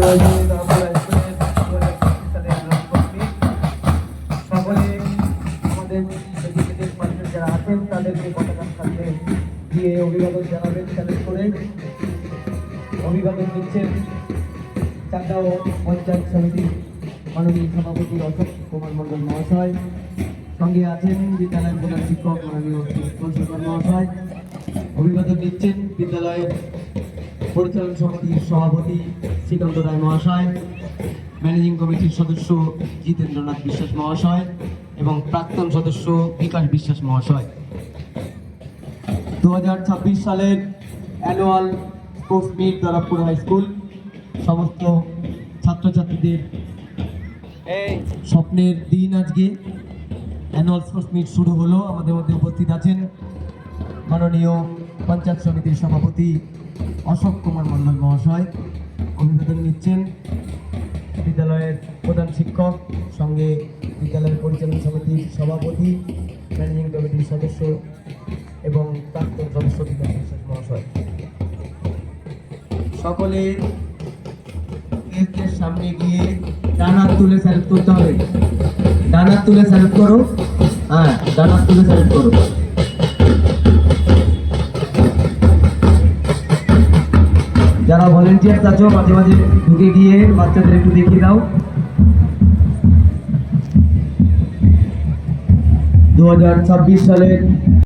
সকলে আমাদের যারা আছেন তাদেরকে পতাকার সাথে দিয়ে অভিবাদন জানাবেন। স্যালুট করে অভিবাদন দিচ্ছেন চাকদাহ পঞ্চায়েত সমিতির মাননীয় সভাপতি অশোক কুমার মণ্ডল মহাশয়। সঙ্গে আছেন বিদ্যালয়ের প্রধান শিক্ষক মাননীয় সরকার মহাশয়। অভিবাদন দিচ্ছেন বিদ্যালয়ের পরিচালন সমিতির সভাপতি শ্রীকান্ত রায় মহাশয়, ম্যানেজিং কমিটির সদস্য জিতেন্দ্রনাথ বিশ্বাস মহাশয় এবং প্রাক্তন সদস্য বিকাশ বিশ্বাস মহাশয়। 2026 সালের annual sports meet Darabpur high school সমস্ত ছাত্রছাত্রীদের স্বপ্নের দিন। আজকে অ্যানুয়াল স্পোর্টস মিট শুরু হলো। আমাদের মধ্যে উপস্থিত আছেন মাননীয় পঞ্চায়েত সমিতির সভাপতি অশোক কুমার মণ্ডল মহাশয়। অভিবাদন নিচ্ছেন বিদ্যালয়ের প্রধান শিক্ষক, সঙ্গে বিদ্যালয়ের পরিচালন সমিতির সভাপতি, ম্যানেজিং কমিটির সদস্য এবং প্রাক্তন সদস্য বিকাশ বিশ্বাস মহাশয়। সকলে স্টেজের সামনে গিয়ে ডান হাত তুলে স্যালুট করতে হবে। ডান হাত তুলে স্যালুট করো। হ্যাঁ, ডান হাত তুলে স্যালুট করো। যারা ভলেন্টিয়ার আছো মাঝে মাঝে ঢুকে গিয়ে বাচ্চাদের একটু দেখিয়ে দাও। 2026 সালের